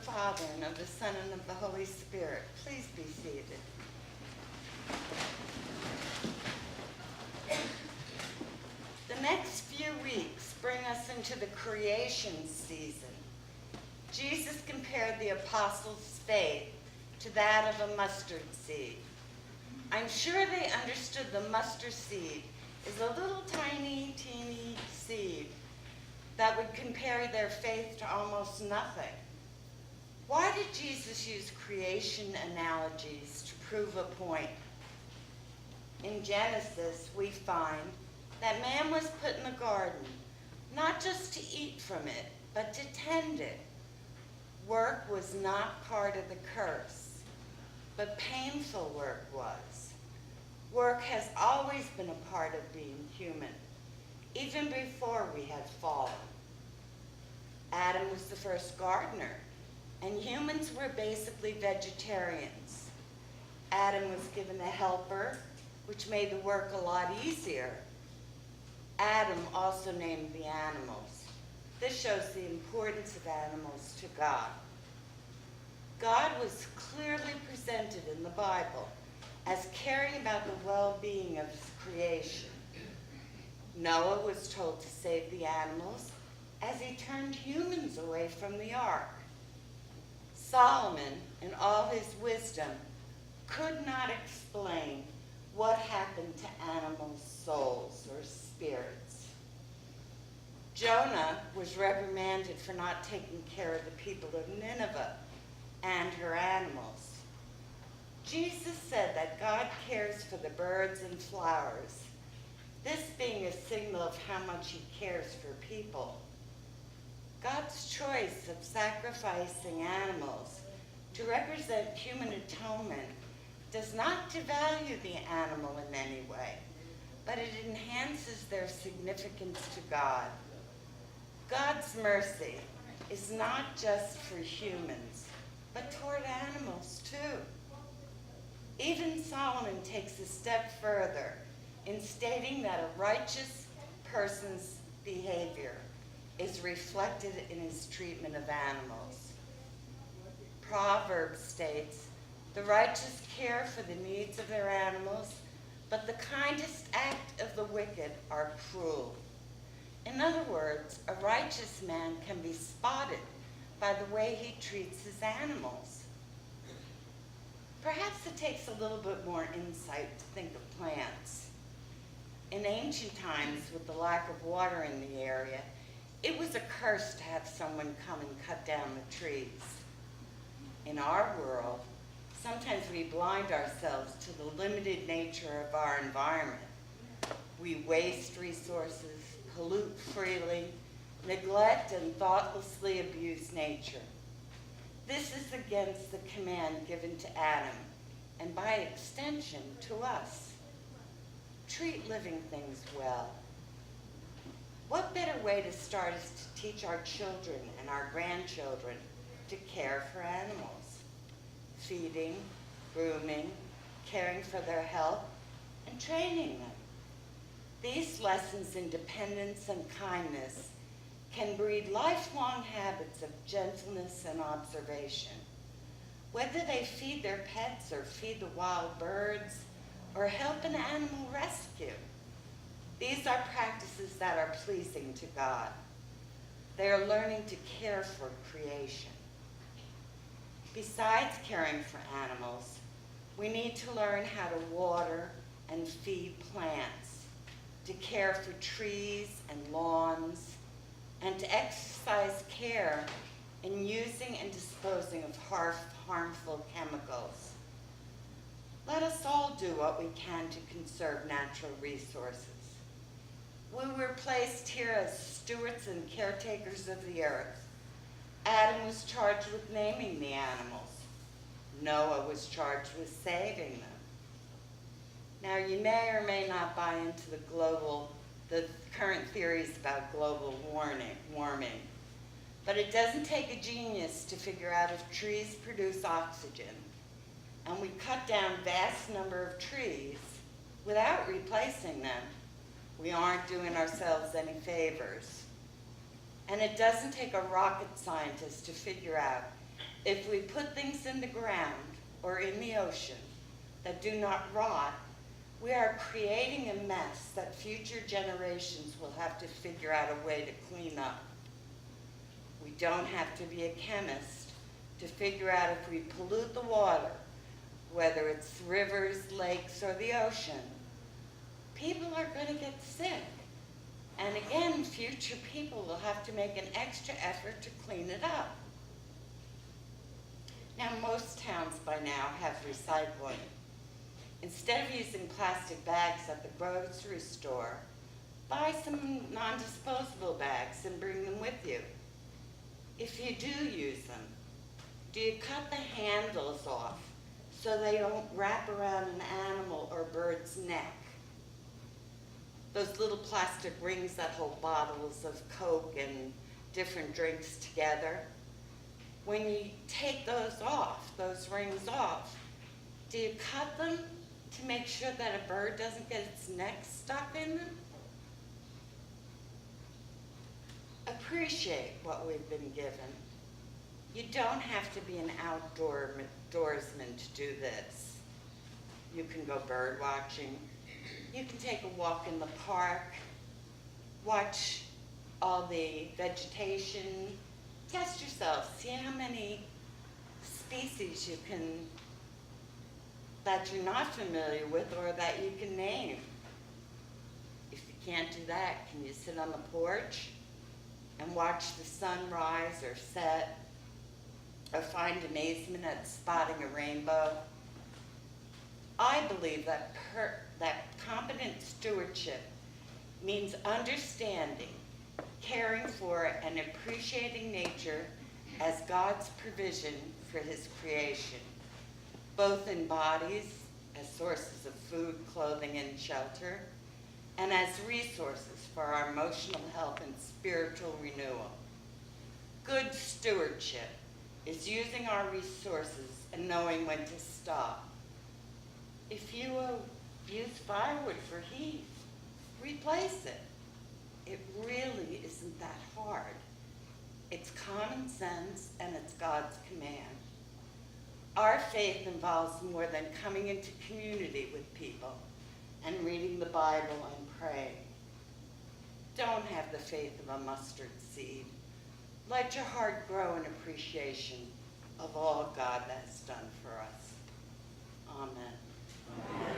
Father, and of the Son, and of the Holy Spirit. Please be seated. The next few weeks bring us into the creation season. Jesus compared the apostles' faith to that of a mustard seed. I'm sure they understood the mustard seed is a little tiny, teeny seed that would compare their faith to almost nothing. Why did Jesus use creation analogies to prove a point? In Genesis, we find that man was put in the garden, not just to eat from it, but to tend it. Work was not part of the curse, but painful work was. Work has always been a part of being human, even before we had fallen. Adam was the first gardener, and humans were basically vegetarians. Adam was given a helper, which made the work a lot easier. Adam also named the animals. This shows the importance of animals to God. God was clearly presented in the Bible as caring about the well-being of his creation. Noah was told to save the animals as he turned humans away from the ark. Solomon, in all his wisdom, could not explain what happened to animals' souls or spirits. Jonah was reprimanded for not taking care of the people of Nineveh and her animals. Jesus said that God cares for the birds and flowers, this being a signal of how much he cares for people. God's choice of sacrificing animals to represent human atonement does not devalue the animal in any way, but it enhances their significance to God. God's mercy is not just for humans, but toward animals too. Even Solomon takes a step further in stating that a righteous person's behavior is reflected in his treatment of animals. Proverbs states, "The righteous care for the needs of their animals, but the kindest act of the wicked are cruel." In other words, a righteous man can be spotted by the way he treats his animals. Perhaps it takes a little bit more insight to think of plants. In ancient times, with the lack of water in the area, it was a curse to have someone come and cut down the trees. In our world, sometimes we blind ourselves to the limited nature of our environment. We waste resources, pollute freely, neglect and thoughtlessly abuse nature. This is against the command given to Adam, and by extension to us. Treat living things well. What better way to start is to teach our children and our grandchildren to care for animals? Feeding, grooming, caring for their health, and training them. These lessons in dependence and kindness can breed lifelong habits of gentleness and observation. Whether they feed their pets or feed the wild birds or help an animal rescue, these are practices that are pleasing to God. They are learning to care for creation. Besides caring for animals, we need to learn how to water and feed plants, to care for trees and lawns, and to exercise care in using and disposing of harmful chemicals. Let us all do what we can to conserve natural resources. We were placed here as stewards and caretakers of the earth. Adam was charged with naming the animals. Noah was charged with saving them. Now, you may or may not buy into the current theories about global warming, but it doesn't take a genius to figure out if trees produce oxygen, and we cut down vast number of trees without replacing them, we aren't doing ourselves any favors. And it doesn't take a rocket scientist to figure out If we put things in the ground or in the ocean that do not rot, we are creating a mess that future generations will have to figure out a way to clean up. We don't have to be a chemist to figure out if we pollute the water, whether it's rivers, lakes, or the ocean. People are going to get sick. And again, future people will have to make an extra effort to clean it up. Now, most towns by now have recycling. Instead of using plastic bags at the grocery store, buy some non-disposable bags and bring them with you. If you do use them, do you cut the handles off so they don't wrap around an animal or bird's neck? Those little plastic rings that hold bottles of Coke and different drinks together, when you take those off, those rings off, do you cut them to make sure that a bird doesn't get its neck stuck in them? Appreciate what we've been given. You don't have to be an outdoorsman to do this. You can go bird watching. You can take a walk in the park, watch all the vegetation, test yourself, see how many species you can, that you're not familiar with or that you can name. If you can't do that, can you sit on the porch and watch the sun rise or set, or find amazement at spotting a rainbow? I believe that competent stewardship means understanding, caring for, and appreciating nature as God's provision for his creation, both in bodies as sources of food, clothing, and shelter, and as resources for our emotional health and spiritual renewal. Good stewardship is using our resources and knowing when to stop. If you use firewood for heat, replace it. It really isn't that hard. It's common sense and it's God's command. Our faith involves more than coming into community with people and reading the Bible and praying. Don't have the faith of a mustard seed. Let your heart grow in appreciation of all God has done for us. Amen. Amen.